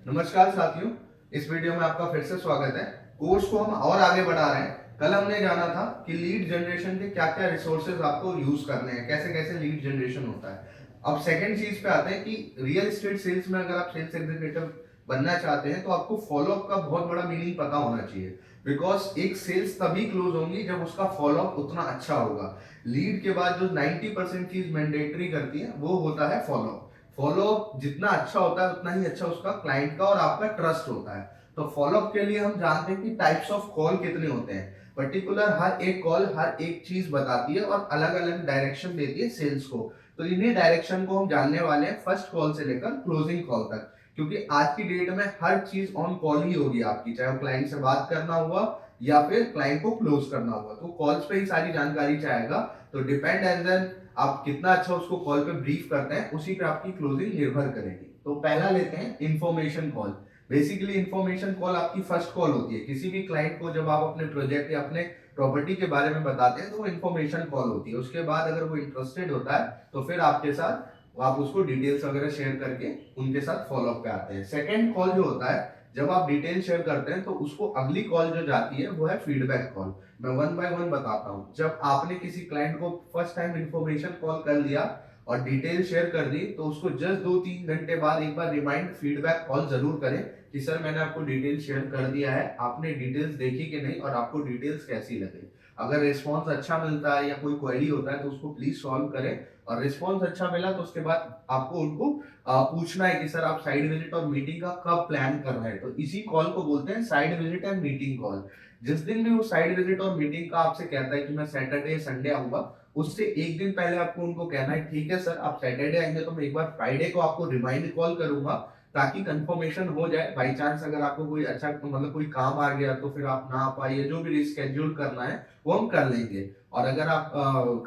नमस्कार साथियों, इस वीडियो में आपका फिर से स्वागत है। कोर्स को हम और आगे बढ़ा रहे हैं। कल हमने जाना था कि लीड जनरेशन के क्या क्या रिसोर्सेज आपको यूज करने हैं, कैसे कैसे लीड जनरेशन होता है। अब सेकंड चीज पे आते हैं कि रियल एस्टेट सेल्स में अगर आप सेल्स एग्जीक्यूटिव बनना चाहते हैं तो आपको फॉलोअप का बहुत बड़ा मीनिंग पता होना चाहिए। बिकॉज एक सेल्स तभी क्लोज होंगी जब उसका फॉलोअप उतना अच्छा होगा। लीड के बाद जो 90% चीज मैंडेटरी करती है वो होता है फॉलोअप। फॉलोअप जितना अच्छा होता है उतना ही अच्छा उसका क्लाइंट का और आपका ट्रस्ट होता है। तो फॉलोअप के लिए हम जानते हैं कि टाइप्स ऑफ कॉल कितने होते हैं। पर्टिकुलर हर एक कॉल हर एक चीज बताती है और अलग अलग डायरेक्शन देती है सेल्स को। तो इन्हीं डायरेक्शन को हम जानने वाले हैं फर्स्ट कॉल से लेकर क्लोजिंग कॉल तक, क्योंकि आज की डेट में हर चीज ऑन कॉल ही होगी आपकी, चाहे वो क्लाइंट से बात करना हुआ या फिर क्लाइंट को क्लोज करना हुआ, तो कॉल्स पे ही सारी जानकारी चाहेगा। तो डिपेंड एज एन आप कितना अच्छा उसको कॉल पे ब्रीफ करते हैं उसी पे आपकी क्लोजिंग निर्भर करेगी। तो पहला लेते हैं information call. Basically information call आपकी फर्स्ट कॉल होती है किसी भी क्लाइंट को। जब आप अपने प्रोजेक्ट या अपने प्रॉपर्टी के बारे में बताते हैं तो वो इंफॉर्मेशन कॉल होती है। उसके बाद अगर वो इंटरेस्टेड होता है तो फिर आपके साथ आप उसको डिटेल्स वगैरह शेयर करके उनके साथ फॉलोअप पे आते हैं। सेकेंड कॉल जो होता है, जब आप डिटेल शेयर करते हैं तो उसको अगली कॉल जो जाती है वो है फीडबैक कॉल। मैं वन बाय वन बताता हूँ। जब आपने किसी क्लाइंट को फर्स्ट टाइम इंफॉर्मेशन कॉल कर लिया और डिटेल शेयर कर दी तो उसको जस्ट 2-3 घंटे बाद एक बार रिमाइंड फीडबैक कॉल जरूर करें कि सर मैंने आपको डिटेल शेयर कर दिया है, आपने डिटेल्स देखी कि नहीं और आपको डिटेल्स कैसी लगी। अगर रिस्पॉन्स अच्छा मिलता है या कोई क्वेरी होता है तो उसको प्लीज सॉल्व करें। और रिस्पॉन्स अच्छा मिला तो उसके बाद आपको उनको पूछना है कि सर आप साइड विजिट और मीटिंग का कब प्लान कर रहे हैं। तो इसी कॉल को बोलते हैं side visit and meeting call. जिस दिन भी वो साइड विजिट और मीटिंग का आपसे कहता है कि मैं सैटरडे संडे आऊंगा, उससे एक दिन पहले आपको उनको कहना है ठीक है सर आप सैटरडे आएंगे तो मैं एक बार फ्राइडे को आपको रिमाइंड कॉल करूंगा ताकि कंफर्मेशन हो जाए। बाई चांस अगर आपको कोई अच्छा मतलब कोई काम आ गया तो फिर आप ना आ पाइए, जो भी रिस्केड्यूल करना है वो हम कर लेंगे। और अगर आप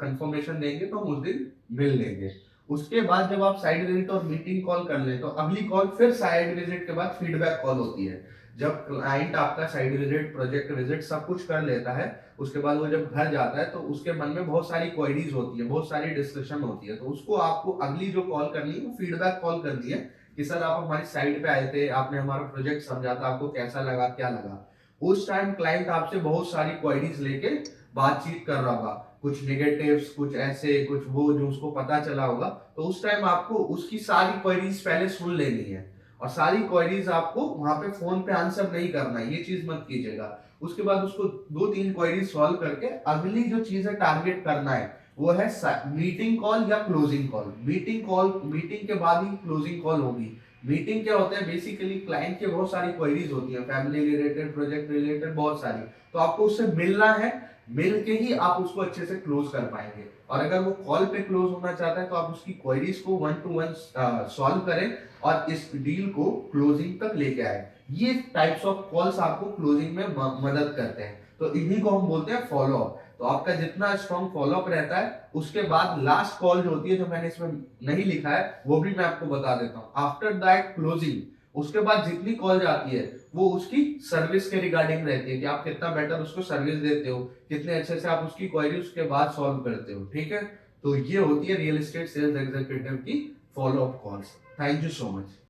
कंफर्मेशन देंगे तो हम उस दिन मिल लेंगे। उसके बाद जब आप साइड विजिट और मीटिंग कॉल कर लें तो अगली कॉल फिर साइड विजिट के बाद फीडबैक कॉल होती है। जब क्लाइंट आपका साइड विजिट प्रोजेक्ट विजिट सब कुछ कर लेता है, उसके बाद वो जब घर जाता है तो उसके मन में बहुत सारी क्वेरीज होती है, बहुत सारी डिस्कशन होती है। तो उसको आपको अगली जो कॉल करनी है वो फीडबैक कॉल करनी है कि सर आप हमारी साइड पे आए थे, आपने हमारा प्रोजेक्ट समझा था, आपको कैसा लगा, क्या लगा। उस टाइम क्लाइंट आपसे बहुत सारी क्वेरीज लेके बातचीत कर रहा होगा, कुछ नेगेटिव्स कुछ ऐसे कुछ वो जो उसको पता चला होगा। तो उस टाइम आपको उसकी सारी क्वेरीज पहले सुन लेनी है और सारी क्वेरीज आपको वहां पे फोन पे आंसर नहीं करना है, ये चीज मत कीजिएगा। उसके बाद उसको 2-3 क्वेरीज सॉल्व करके अगली जो चीज है टारगेट करना है वो है मीटिंग कॉल या क्लोजिंग कॉल। मीटिंग के बाद ही क्लोजिंग कॉल होगी। मीटिंग क्या होता है, बेसिकली क्लाइंट के बहुत सारी क्वेरीज होती है, फैमिली रिलेटेड प्रोजेक्ट रिलेटेड बहुत सारी। तो आपको उससे मिलना है, मिल के ही आप उसको अच्छे से क्लोज कर पाएंगे। और अगर वो कॉल पे क्लोज होना चाहता है तो आप उसकी क्वेरीज को 1-to-1 सॉल्व करें और इस डील को क्लोजिंग तक लेके आए। ये टाइप्स ऑफ कॉल्स आपको क्लोजिंग में मदद करते हैं। तो इन्हीं को हम बोलते हैं फॉलो अप। तो आपका जितना स्ट्रॉन्ग फॉलो अप रहता है उसके बाद लास्ट कॉल जो होती है, जो मैंने इसमें नहीं लिखा है वो भी मैं आपको बता देता हूँ। आफ्टर दैट क्लोजिंग, उसके बाद जितनी कॉल जाती है वो उसकी सर्विस के रिगार्डिंग रहती है कि आप कितना बेटर उसको सर्विस देते हो, कितने अच्छे से आप उसकी क्वेरी उसके बाद सॉल्व करते हो। ठीक है, तो ये होती है रियल एस्टेट सेल्स एग्जीक्यूटिव की follow up calls. Thank you so much.